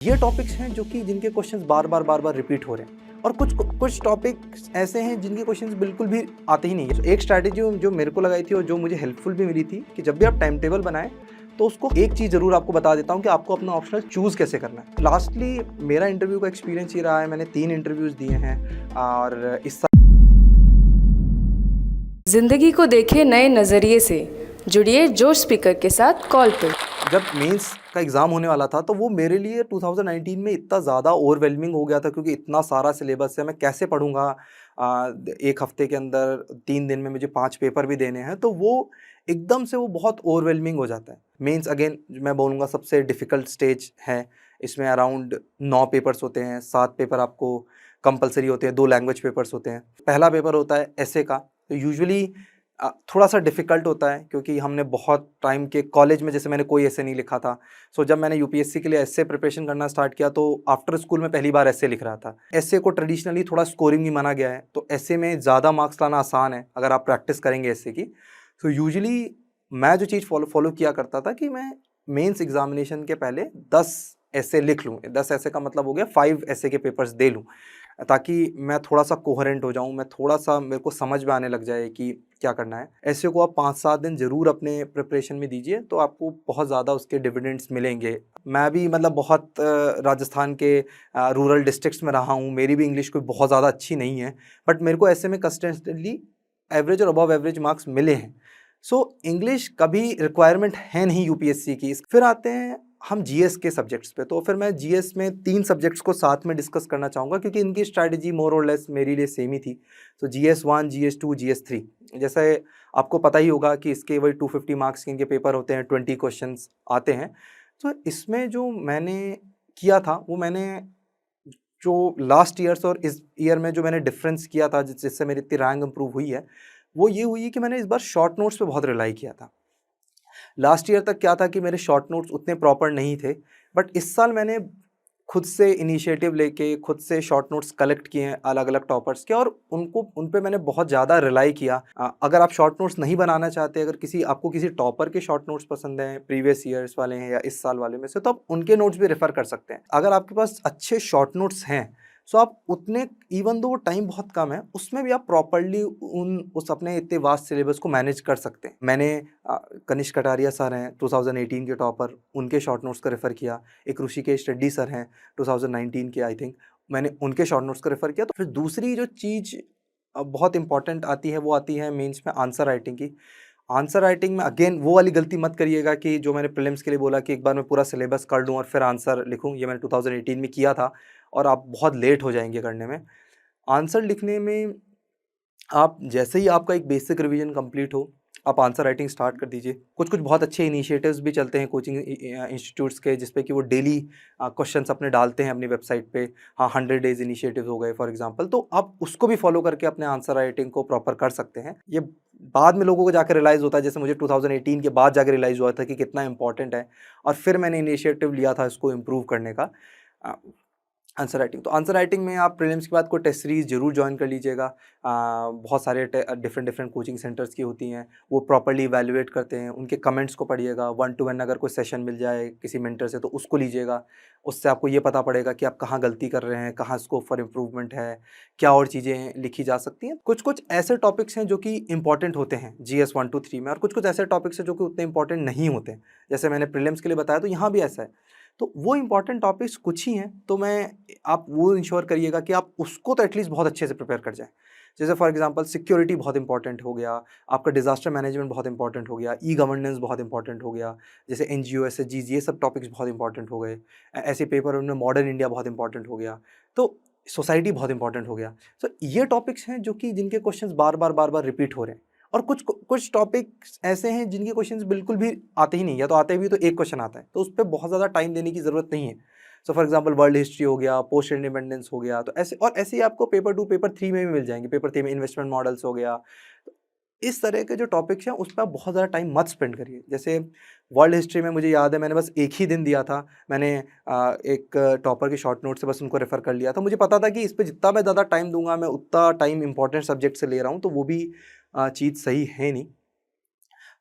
ये टॉपिक्स हैं जो कि जिनके क्वेश्चंस बार बार रिपीट हो रहे हैं और कुछ टॉपिक्स ऐसे हैं जिनके क्वेश्चंस बिल्कुल भी आते ही नहीं है। एक स्ट्रैटेजी जो मेरे को लगाई थी और जो मुझे हेल्पफुल भी मिली थी कि जब भी आप टाइम टेबल बनाएं तो उसको एक चीज़ ज़रूर आपको बता देता हूँ कि आपको अपना ऑप्शनल चूज़ कैसे करना है। लास्टली मेरा इंटरव्यू का एक्सपीरियंस ये रहा है, मैंने 3 इंटरव्यूज़ दिए हैं और इस जिंदगी को देखें नए नज़रिए से। जुड़िए जोश स्पीकर के साथ कॉल पे। जब मेंस का एग्ज़ाम होने वाला था तो वो मेरे लिए 2019 में इतना ज़्यादा ओवरवेलमिंग हो गया था क्योंकि इतना सारा सिलेबस है, मैं कैसे पढ़ूँगा। 1 हफ़्ते के अंदर 3 दिन में मुझे 5 पेपर भी देने हैं, तो वो एकदम से वो बहुत ओवरवेलमिंग हो जाता है। मेंस अगेन मैं बोलूँगा सबसे डिफ़िकल्ट स्टेज है। इसमें अराउंड 9 पेपर्स होते हैं, 7 पेपर आपको कंपल्सरी होते हैं, 2 लैंग्वेज पेपर्स होते हैं। पहला पेपर होता है एसे का, तो यूजुअली थोड़ा-सा डिफ़िकल्ट होता है क्योंकि हमने बहुत टाइम के कॉलेज में जैसे मैंने कोई एसे नहीं लिखा था। सो जब मैंने यूपीएससी के लिए एसे प्रिपरेशन करना स्टार्ट किया तो आफ्टर स्कूल में पहली बार एसे लिख रहा था। एसे को ट्रेडिशनली थोड़ा स्कोरिंग भी माना गया है, तो एसे में ज़्यादा मार्क्स लाना आसान है अगर आप प्रैक्टिस करेंगे एसे की। तो यूजुअली मैं जो चीज़ फ़ॉलो किया करता था कि मैं मेंस एग्ज़ामिनेशन के पहले 10 एसे लिख लूँ। 10 एसे का मतलब हो गया 5 एसे के पेपर्स दे लूँ, ताकि मैं थोड़ा-सा कोहेरेंट हो जाऊँ, मैं थोड़ा-सा मेरे को समझ में आने लग जाए कि क्या करना है। ऐसे को आप 5-7 दिन ज़रूर अपने प्रिपरेशन में दीजिए, तो आपको बहुत ज़्यादा उसके डिविडेंड्स मिलेंगे। मैं भी मतलब बहुत राजस्थान के रूरल डिस्ट्रिक्ट्स में रहा हूँ, मेरी भी इंग्लिश कोई बहुत ज़्यादा अच्छी नहीं है, बट मेरे को ऐसे में कंसिस्टेंटली एवरेज और अबव एवरेज मार्क्स मिले हैं। सो इंग्लिश कभी रिक्वायरमेंट है नहीं यूपीएससी की। फिर आते हैं हम जीएस के सब्जेक्ट्स पे, तो फिर मैं जीएस में 3 सब्जेक्ट्स को साथ में डिस्कस करना चाहूँगा क्योंकि इनकी स्ट्रैटेजी मोर और लेस मेरे लिए सेम ही थी। तो जीएस 1, जीएस 2, जीएस 3, जैसे आपको पता ही होगा कि इसके वही 250 मार्क्स के इनके पेपर होते हैं, 20 क्वेश्चंस आते हैं। तो इसमें जो मैंने किया था वो मैंने जो लास्ट ईयर्स और इस ईयर में जो मैंने डिफरेंस किया था जिससे मेरी इतनी रैंक इंप्रूव हुई है, वो ये हुई है कि मैंने इस बार शॉर्ट नोट्स पे बहुत रिलाई किया था। लास्ट ईयर तक क्या था कि मेरे शॉर्ट नोट्स उतने प्रॉपर नहीं थे, बट इस साल मैंने खुद से इनिशिएटिव लेके खुद से शॉर्ट नोट्स कलेक्ट किए हैं अलग-अलग टॉपर्स के और उन पे मैंने बहुत ज़्यादा रिलाई किया। अगर आप शॉर्ट नोट्स नहीं बनाना चाहते, अगर आपको किसी टॉपर के शॉर्ट नोट्स पसंद हैं, प्रीवियस ईयर्स वाले हैं या इस साल वाले में से, तो आप उनके नोट्स भी रेफ़र कर सकते हैं। अगर आपके पास अच्छे शॉर्ट नोट्स हैं, सो आप उतने, इवन दो वो टाइम बहुत कम है, उसमें भी आप प्रॉपर्ली उस अपने इतने वास्ट सिलेबस को मैनेज कर सकते हैं। मैंने कनिष्क कटारिया सर हैं 2018 के टॉपर, उनके शॉर्ट नोट्स का रेफ़र किया। एक ऋषिकेश रेड्डी सर हैं 2019 के, आई थिंक, मैंने उनके शॉर्ट नोट्स का रेफ़र किया। तो फिर दूसरी जो चीज़ बहुत इंपॉर्टेंट आती है वो आती है मेंस में आंसर राइटिंग की। आंसर राइटिंग में अगेन वो वाली गलती मत करिएगा कि जो मैंने प्रीलिम्स के लिए बोला कि एक बार मैं पूरा सिलेबस कर लूँ और फिर आंसर लिखूँ। ये मैंने 2018 में किया था और आप बहुत लेट हो जाएँगे करने में। आंसर लिखने में आप जैसे ही आपका एक बेसिक रिवीजन कंप्लीट हो, आप आंसर राइटिंग स्टार्ट कर दीजिए। कुछ-कुछ बहुत अच्छे इनिशिएटिव्स भी चलते हैं कोचिंग इंस्टीट्यूट्स के, जिसपे कि वो डेली क्वेश्चंस अपने डालते हैं अपनी वेबसाइट पे। हाँ, 100 डेज़ इनिशिएटिव्स हो गए फॉर एग्ज़ाम्पल, तो आप उसको भी फ़ॉलो करके अपने आंसर राइटिंग को प्रॉपर कर सकते हैं। ये बाद में लोगों को जाके रियलाइज़ होता है, जैसे मुझे 2018 के बाद जाके रियलाइज़ हुआ था कि कितना इम्पोर्टेंट है और फिर मैंने इनिशिएटिव लिया था इसको इम्प्रूव करने का। अ आंसर राइटिंग, तो आंसर राइटिंग में आप प्रीलिम्स के बाद कोई टेस्ट सीरीज़ ज़रूर जॉइन कर लीजिएगा। बहुत सारे डिफरेंट कोचिंग सेंटर्स की होती हैं, वो प्रॉपर्ली इवैल्यूएट करते हैं, उनके कमेंट्स को पढ़िएगा। 1 टू 1 अगर कोई सेशन मिल जाए किसी मेंटर से तो उसको लीजिएगा। उससे आपको ये पता पड़ेगा कि आप कहाँ गलती कर रहे हैं, कहाँ स्कोप फॉर इम्प्रूवमेंट है, क्या और चीज़ें लिखी जा सकती हैं। कुछ-कुछ ऐसे टॉपिक्स हैं जो कि इम्पॉर्टेंट होते हैं जीएस 1 टू 3 में, और कुछ-कुछ ऐसे टॉपिक्स हैं जो कि उतने इम्पॉर्टेंट नहीं होते हैं। जैसे मैंने प्रीलिम्स के लिए बताया, तो यहाँ भी ऐसा है। तो वो इम्पॉर्टेंट टॉपिक्स कुछ ही हैं, तो आप वो इंश्योर करिएगा कि आप उसको तो एटलीस्ट बहुत अच्छे से प्रिपेयर कर जाएँ। जैसे फॉर एग्ज़ाम्पल सिक्योरिटी बहुत इंपॉर्टेंट हो गया, आपका डिज़ास्टर मैनेजमेंट बहुत इंपॉर्टेंट हो गया, ई-गवर्नेंस बहुत इंपॉर्टेंट हो गया, जैसे एनजीओ, एसएचजीज़, ये सब टॉपिक्स बहुत इंपॉर्टेंट हो गए। ऐसे पेपर उनमें मॉडर्न इंडिया बहुत इंपॉर्टेंट हो गया, तो सोसाइटी बहुत इंपॉर्टेंट हो गया। सो ये टॉपिक्स हैं जो कि जिनके क्वेश्चंस बार-बार रिपीट हो रहे हैं, और कुछ टॉपिक्स ऐसे हैं जिनके क्वेश्चंस बिल्कुल भी आते ही नहीं, या तो आते भी तो एक क्वेश्चन आता है, तो उस पे बहुत ज़्यादा टाइम देने की ज़रूरत नहीं है। So for example world history हो गया, पोस्ट इंडिपेंडेंस हो गया, तो ऐसे ही आपको पेपर 2, पेपर 3 में भी मिल जाएँगे। पेपर 3 में इन्वेस्टमेंट मॉडल्स हो गया। तो इस तरह के जो टॉपिक्स हैं उस पे आप बहुत ज़्यादा टाइम मत स्पेंड करिए। जैसे वर्ल्ड हिस्ट्री में मुझे याद है मैंने बस 1 ही दिन दिया था। मैंने एक टॉपर के शॉर्ट नोट से बस उनको रेफ़र कर लिया था। मुझे पता था कि इस पे जितना मैं ज़्यादा टाइम दूँगा, मैं उतना टाइम इम्पोर्टेंट सब्जेक्ट से ले रहा हूँ, तो वो भी चीज़ सही है नहीं।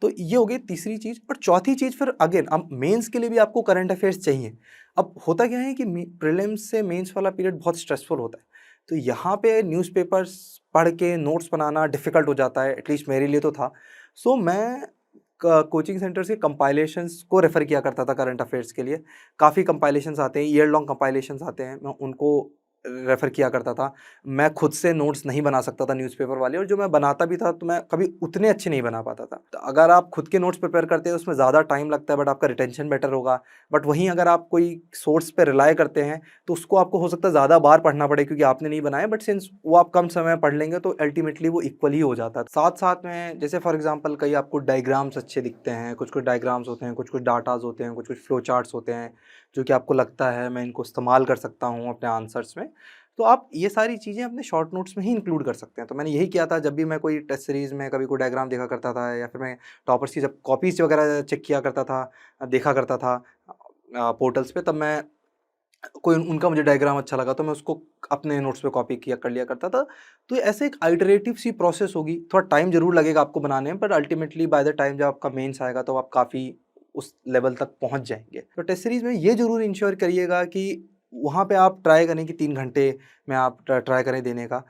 तो ये हो गई तीसरी चीज़। और चौथी चीज़ फिर अगेन अब मेंस के लिए भी आपको करंट अफेयर्स चाहिए। अब होता क्या है कि प्रीलिम्स से मेंस वाला पीरियड बहुत स्ट्रेसफुल होता है, तो यहाँ पे न्यूज़पेपर्स पढ़ के नोट्स बनाना डिफ़िकल्ट हो जाता है, एटलीस्ट मेरे लिए तो था। सो मैं कोचिंग सेंटर से कंपाइलेशंस को रेफ़र किया करता था करंट अफेयर्स के लिए। काफ़ी कंपाइलेशंस आते हैं, ईयर लॉन्ग कंपाइलेशंस आते हैं, मैं उनको रेफ़र किया करता था। मैं खुद से नोट्स नहीं बना सकता था न्यूज़पेपर वाले, और जो मैं बनाता भी था तो मैं कभी उतने अच्छे नहीं बना पाता था। तो अगर आप खुद के नोट्स प्रिपेयर करते हैं तो उसमें ज़्यादा टाइम लगता है, बट आपका रिटेंशन बेटर होगा। बट वहीं अगर आप कोई सोर्स पे रिलाय करते हैं तो उसको आपको हो सकता है ज़्यादा बार पढ़ना पड़े क्योंकि आपने नहीं बनाया, बट सिंस वो आप कम समय में पढ़ लेंगे तो अल्टीमेटली वो इक्वल ही हो जाता है। साथ-साथ में जैसे फॉर एग्ज़ाम्पल कई आपको डायग्राम्स अच्छे दिखते हैं, कुछ-कुछ डायग्राम्स होते हैं, कुछ-कुछ डाटाज़ होते हैं, कुछ-कुछ फ्लो चार्ट्स होते हैं, जो कि आपको लगता है मैं इनको इस्तेमाल कर सकता हूँ अपने आंसर्स में। तो आप ये सारी चीज़ें अपने शॉर्ट नोट्स में ही इंक्लूड कर सकते हैं। तो मैंने यही किया था जब भी मैं कोई टेस्ट सीरीज़ में कभी कोई डायग्राम देखा करता था, या फिर मैं टॉपर्स की जब कॉपीज़ वगैरह चेक किया करता था, देखा करता था पोर्टल्स पे, तब मैं कोई उनका मुझे डायग्राम अच्छा लगा तो मैं उसको अपने नोट्स पे कॉपी किया कर लिया करता था। तो ऐसे एक आइटरेटिव सी प्रोसेस होगी, थोड़ा टाइम ज़रूर लगेगा आपको बनाने में, but ultimately by the time जब आपका मेंस आएगा तो आप काफ़ी उस लेवल तक पहुँच जाएँगे। तो टेस्ट सीरीज़ में ये ज़रूर इंश्योर करिएगा कि वहाँ पे आप ट्राई करें कि 3 घंटे में आप ट्राई करें देने का।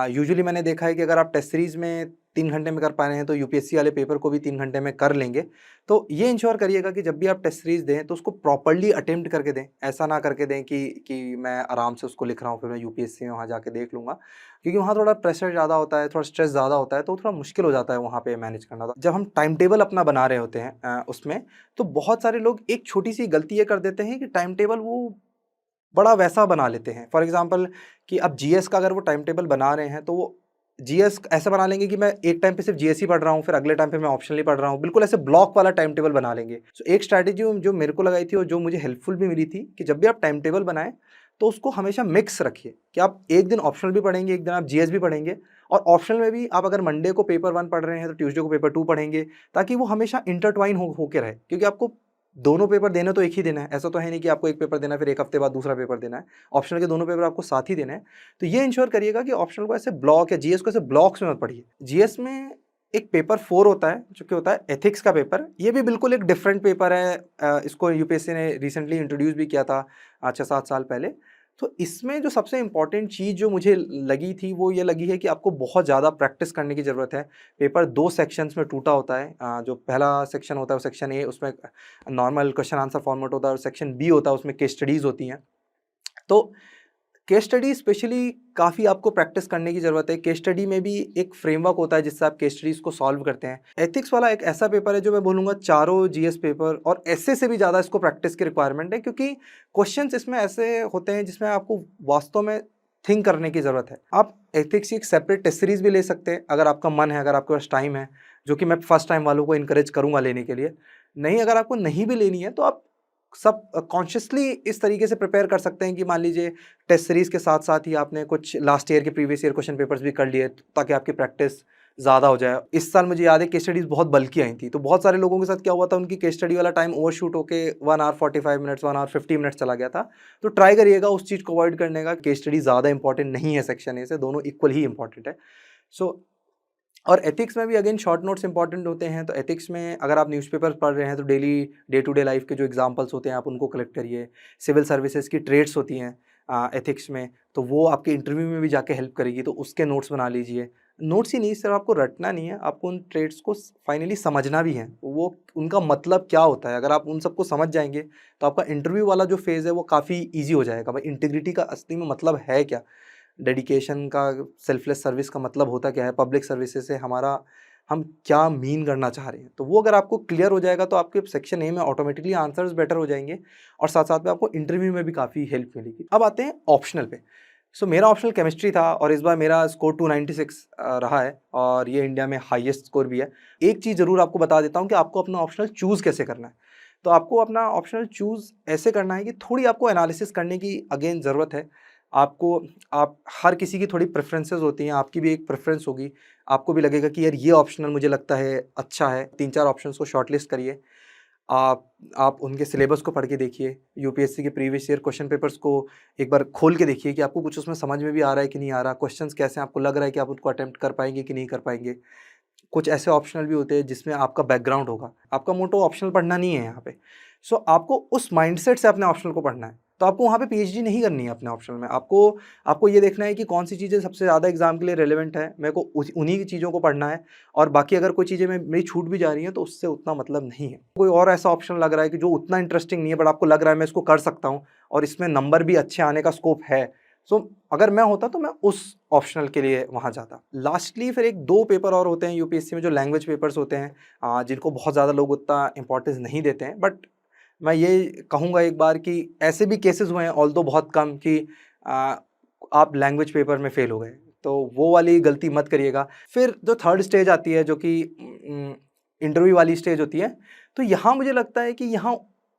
यूजुअली मैंने देखा है कि अगर आप टेस्ट सीरीज़ में 3 घंटे में कर पा रहे हैं तो यूपीएससी वाले पेपर को भी 3 घंटे में कर लेंगे। तो ये इंश्योर करिएगा कि जब भी आप टेस्ट सीरीज़ दें तो उसको प्रॉपर्ली अटेम्प्ट करके दें। ऐसा ना करके दें कि मैं आराम से उसको लिख रहा हूँ, फिर मैं यूपीएससी में वहाँ जाके देख लूँगा। क्योंकि वहाँ थोड़ा प्रेशर ज़्यादा होता है, थोड़ा स्ट्रेस ज़्यादा होता है, तो थोड़ा मुश्किल हो जाता है वहाँ पे मैनेज करना। तो जब हम टाइम टेबल अपना बना रहे होते हैं उसमें, तो बहुत सारे लोग एक छोटी-सी गलती ये कर देते हैं कि टाइम टेबल वो बड़ा वैसा बना लेते हैं। फॉर एग्ज़ाम्पल कि अब जीएस का अगर वो टाइम टेबल बना रहे हैं, तो वो जीएस ऐसा बना लेंगे कि मैं एक टाइम पे सिर्फ़ जीएस ही पढ़ रहा हूँ, फिर अगले टाइम पे मैं ऑप्शनल ही पढ़ रहा हूँ। बिल्कुल ऐसे ब्लॉक वाला टाइम टेबल बना लेंगे। सो एक स्ट्रैटेजी जो मेरे को लगाई थी और जो मुझे हेल्पफुल भी मिली थी कि जब भी आप टाइम टेबल बनाएँ, तो उसको हमेशा मिक्स रखिए कि आप एक दिन ऑप्शनल भी पढ़ेंगे, एक दिन आप जीएस भी पढ़ेंगे, और ऑप्शनल में भी आप अगर मंडे को पेपर 1 पढ़ रहे हैं, तो ट्यूसडे को पेपर 2 पढ़ेंगे, ताकि वो हमेशा इंटरट्वाइन होके रहे। क्योंकि आपको दोनों पेपर देने तो एक ही दिन है, ऐसा तो है नहीं कि आपको एक पेपर देना है फिर 1 हफ्ते बाद दूसरा पेपर देना है। ऑप्शनल के दोनों पेपर आपको साथ ही देने हैं। तो ये इंश्योर करिएगा कि ऑप्शनल को ऐसे ब्लॉक या जीएस को ऐसे ब्लॉक्स में मत पढ़िए। जीएस में एक पेपर 4 होता है, जो कि होता है एथिक्स का पेपर। ये भी बिल्कुल एक डिफरेंट पेपर है। इसको यूपीएससी ने रिसेंटली इंट्रोड्यूस भी किया था 6-7 साल पहले। तो इसमें जो सबसे इम्पोर्टेंट चीज़ जो मुझे लगी थी, वो ये लगी है कि आपको बहुत ज़्यादा प्रैक्टिस करने की ज़रूरत है। पेपर 2 सेक्शंस में टूटा होता है। जो पहला सेक्शन होता है वो सेक्शन ए, उसमें नॉर्मल क्वेश्चन आंसर फॉर्मेट होता है, और सेक्शन बी होता है उसमें केस स्टडीज़ होती हैं। तो केस स्टडी स्पेशली काफ़ी आपको प्रैक्टिस करने की ज़रूरत है। केस स्टडी में भी एक फ्रेमवर्क होता है जिससे आप केस स्टडीज़ को सॉल्व करते हैं। एथिक्स वाला एक ऐसा पेपर है जो मैं बोलूँगा चारों जीएस पेपर और एसए से भी ज़्यादा इसको प्रैक्टिस की रिक्वायरमेंट है, क्योंकि क्वेश्चंस इसमें ऐसे होते हैं जिसमें आपको वास्तव में थिंक करने की ज़रूरत है। आप एथिक्स की एक सेपरेट टेस्ट सीरीज़ भी ले सकते हैं अगर आपका मन है, अगर आपके पास टाइम है, जो कि मैं फर्स्ट टाइम वालों को इनकरेज करूँगा लेने के लिए। नहीं, अगर आपको नहीं भी लेनी है तो आप सब कॉन्शियसली इस तरीके से प्रिपेयर कर सकते हैं कि मान लीजिए टेस्ट सीरीज़ के साथ-साथ ही आपने कुछ लास्ट ईयर के प्रीवियस ईयर क्वेश्चन पेपर्स भी कर लिए, ताकि आपकी प्रैक्टिस ज़्यादा हो जाए। इस साल मुझे याद है केस स्टडीज़ बहुत बल्कि आई थी, तो बहुत सारे लोगों के साथ क्या हुआ था, उनकी केस स्टडी वाला टाइम ओवरशूट होके 1 आवर 45 मिनट्स, 1 आवर 50 मिनट्स चला गया था। तो ट्राई करिएगा उस चीज़ को अवॉइड करने का। केस स्टडी ज़्यादा इंपॉर्टेंट नहीं है सेक्शन ए से, दोनों इक्वल ही इंपॉर्टेंट है। सो और एथिक्स में भी अगेन शॉर्ट नोट्स इंपॉर्टेंट होते हैं। तो एथिक्स में अगर आप न्यूज़पेपर पढ़ रहे हैं तो daily day to day life के जो एग्जांपल्स होते हैं आप उनको कलेक्ट करिए। सिविल सर्विसेज की ट्रेड्स होती हैं एथिक्स में, तो वो आपके इंटरव्यू में भी जाके हेल्प करेगी, तो उसके नोट्स बना लीजिए। नोट्स ही नहीं, सिर्फ आपको रटना नहीं है, आपको उन ट्रेड्स को फाइनली समझना भी है, वो उनका मतलब क्या होता है। अगर आप उन सबको समझ जाएंगे तो आपका इंटरव्यू वाला जो फेज़ है वो काफ़ी ईजी हो जाएगा। भाई इंटीग्रिटी का असली में मतलब है क्या, डेडिकेशन का, सेल्फलेस सर्विस का मतलब होता क्या है, पब्लिक सर्विसेज से हमारा हम क्या मीन करना चाह रहे हैं। तो वो अगर आपको क्लियर हो जाएगा तो आपके सेक्शन ए में ऑटोमेटिकली आंसर्स बेटर हो जाएंगे, और साथ साथ में आपको इंटरव्यू में भी काफ़ी हेल्प मिलेगी। अब आते हैं ऑप्शनल पे। सो मेरा ऑप्शनल केमिस्ट्री था और इस बार मेरा स्कोर 296 रहा है, और ये इंडिया में हाईएस्ट स्कोर भी है। एक चीज़ ज़रूर आपको बता देता हूँ कि आपको अपना ऑप्शनल चूज़ कैसे करना है। तो आपको अपना ऑप्शनल चूज़ ऐसे करना है कि थोड़ी आपको एनालिसिस करने की अगेन ज़रूरत है। आपको आप हर किसी की थोड़ी प्रेफ़रेंसेस होती हैं, आपकी भी एक प्रेफ़रेंस होगी। आपको भी लगेगा कि यार ये ऑप्शनल मुझे लगता है अच्छा है। 3-4 ऑप्शंस को शॉर्टलिस्ट करिए। आप उनके सिलेबस को पढ़ के देखिए। यूपीएससी के प्रीवियस ईयर क्वेश्चन पेपर्स को एक बार खोल के देखिए कि आपको कुछ उसमें समझ में भी आ रहा है कि नहीं आ रहा। क्वेश्चंस कैसे हैं, आपको लग रहा है कि आप उनको अटेम्प्ट कर पाएँगे कि नहीं कर पाएँगे। कुछ ऐसे ऑप्शनल भी होते हैं जिसमें आपका बैकग्राउंड होगा। आपका मोटो ऑप्शनल पढ़ना नहीं है यहाँ पे। सो आपको उस माइंडसेट से अपने ऑप्शनल को पढ़ना है। तो आपको वहाँ पे पीएचडी नहीं करनी है अपने ऑप्शनल में। आपको ये देखना है कि कौन-सी चीज़ें सबसे ज़्यादा एग्ज़ाम के लिए रिलेवेंट है। मेरे को उन्हीं की चीज़ों को पढ़ना है और बाकी अगर कोई चीज़ें मेरी छूट भी जा रही हैं तो उससे उतना मतलब नहीं है। कोई और ऐसा ऑप्शन लग रहा है कि जो उतना इंटरेस्टिंग नहीं है बट आपको लग रहा है मैं इसको कर सकता हूँ और इसमें नंबर भी अच्छे आने का स्कोप है। सो अगर मैं होता तो मैं उस ऑप्शनल के लिए वहाँ जाता। लास्टली फिर 1-2 पेपर और होते हैं यूपीएससी में जो लैंग्वेज पेपर्स होते हैं, जिनको बहुत ज़्यादा लोग उतना इम्पोर्टेंस नहीं देते हैं। बट मैं ये कहूँगा एक बार कि ऐसे भी केसेस हुए हैं ऑल्दो बहुत कम कि अ, आप लैंग्वेज पेपर में फ़ेल हो गए, तो वो वाली गलती मत करिएगा। फिर जो थर्ड स्टेज आती है जो कि इंटरव्यू वाली स्टेज होती है, तो यहाँ मुझे लगता है कि यहाँ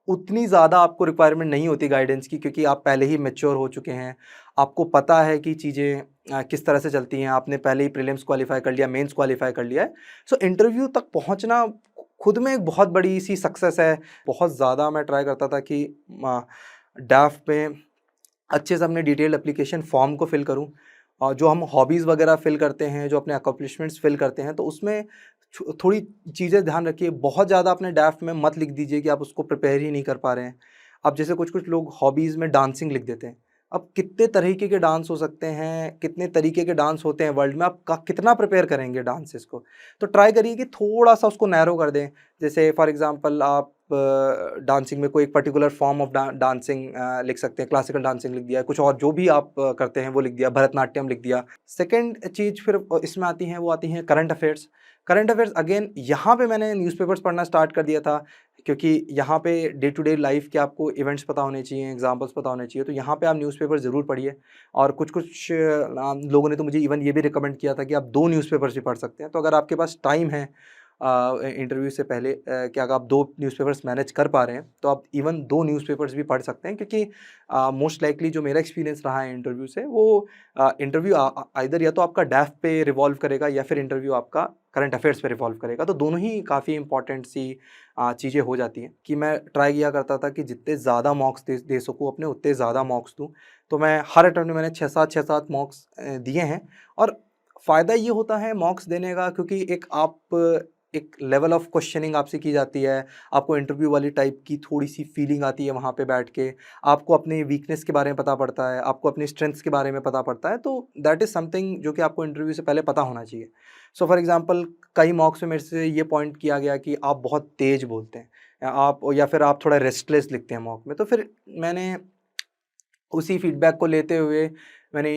उतनी ज़्यादा आपको रिक्वायरमेंट नहीं होती गाइडेंस की, क्योंकि आप पहले ही मैच्योर हो चुके हैं। आपको पता है कि चीज़ें किस तरह से चलती हैं, आपने पहले ही प्रीलिम्स क्वालीफाई कर लिया, मेंस क्वालीफाई कर लिया है। सो इंटरव्यू तक पहुँचना खुद में एक बहुत बड़ी-सी सक्सेस है। बहुत ज़्यादा मैं ट्राई करता था कि डैफ में अच्छे से अपने डिटेल्ड एप्लीकेशन फॉर्म को फिल करूँ और जो हम हॉबीज़ वगैरह फिल करते हैं, जो अपने अकम्प्लिशमेंट्स फिल करते हैं, तो उसमें थोड़ी चीज़ें ध्यान रखिए। बहुत ज़्यादा अपने डैफ में मत लिख दीजिए कि आप उसको प्रिपेयर ही नहीं कर पा रहे हैं। अब जैसे कुछ-कुछ लोग हॉबीज़ में डांसिंग लिख देते हैं। अब कितने तरीके के डांस हो सकते हैं, कितने तरीके के डांस होते हैं वर्ल्ड में, आप कितना प्रिपेयर करेंगे डांसेस को? तो ट्राई करिए कि थोड़ा-सा उसको नैरो कर दें। जैसे फॉर एग्ज़ाम्पल आप डांसिंग में कोई एक पर्टिकुलर फॉर्म ऑफ डांसिंग लिख सकते हैं, क्लासिकल डांसिंग लिख दिया, कुछ और जो भी आप करते हैं वो लिख दिया, भरतनाट्यम लिख दिया। सेकंड चीज़ फिर इसमें आती हैं, वो आती हैं current affairs. Current affairs again यहाँ पे मैंने न्यूज़पेपर्स पढ़ना स्टार्ट कर दिया था, क्योंकि यहाँ पे डे टू डे लाइफ़ के आपको इवेंट्स पता होने चाहिए, एग्ज़ाम्पल्स पता होने चाहिए, तो यहाँ पे आप न्यूज़पेपर ज़रूर पढ़िए। और कुछ-कुछ लोगों ने तो मुझे इवन ये भी रिकमेंड किया था कि आप 2 न्यूज़पेपर्स भी पढ़ सकते हैं। तो अगर आपके पास टाइम है इंटरव्यू से पहले, कि अगर आप 2 न्यूज़पेपर्स मैनेज कर पा रहे हैं, तो आप इवन 2 न्यूज़पेपर्स भी पढ़ सकते हैं, क्योंकि मोस्ट लाइकली जो मेरा एक्सपीरियंस रहा है इंटरव्यू से, वो इंटरव्यू आइदर या तो आपका डैफ पे रिवॉल्व करेगा या फिर इंटरव्यू आपका करंट अफेयर्स पे रिवॉल्व करेगा। तो दोनों ही काफ़ी इंपॉर्टेंट सी चीज़ें हो जाती हैं कि मैं ट्राई किया करता था कि जितने ज़्यादा मॉक्स दे सकूँ अपने, उतने ज़्यादा मॉक्स दूँ। तो मैं हर अटेम्प्ट में मैंने 6-7 मॉक्स दिए हैं। और फ़ायदा ये होता है मॉक्स देने का, क्योंकि एक लेवल ऑफ क्वेश्चनिंग आपसे की जाती है, आपको इंटरव्यू वाली टाइप की थोड़ी-सी फीलिंग आती है वहाँ पे बैठ के, आपको अपनी वीकनेस के बारे में पता पड़ता है, आपको अपनी स्ट्रेंथ्स के बारे में पता पड़ता है, तो दैट इज़ समथिंग जो कि आपको इंटरव्यू से पहले पता होना चाहिए। सो फॉर एग्ज़ाम्पल कई मॉक्स में मेरे से ये पॉइंट किया गया कि आप बहुत तेज़ बोलते हैं, या फिर आप थोड़ा रेस्टलेस लिखते हैं मॉक में, तो फिर मैंने उसी फीडबैक को लेते हुए मैंने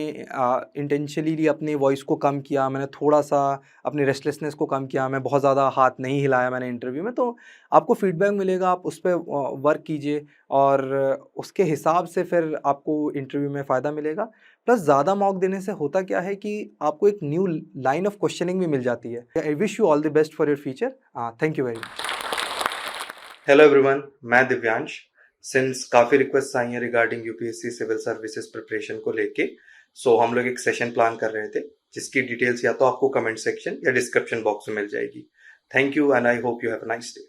इंटेंशनली अपनी वॉइस को कम किया, मैंने थोड़ा-सा अपनी रेस्टलेसनेस को कम किया, मैं बहुत ज़्यादा हाथ नहीं हिलाया मैंने इंटरव्यू में। तो आपको फीडबैक मिलेगा, आप उस पे वर्क कीजिए और उसके हिसाब से फिर आपको इंटरव्यू में फ़ायदा मिलेगा। प्लस ज़्यादा मॉक देने से होता क्या है कि आपको एक न्यू लाइन ऑफ क्वेश्चनिंग भी मिल जाती है। I wish you all the best for your future. Thank you very much. Hello everyone, मैं दिव्यांश। सिंस काफ़ी रिक्वेस्ट आई हैं regarding UPSC civil services preparation को लेके, सो हम लोग एक सेशन प्लान कर रहे थे, जिसकी डिटेल्स या तो आपको कमेंट सेक्शन या डिस्क्रिप्शन बॉक्स में मिल जाएगी। Thank you and I hope you have a nice day.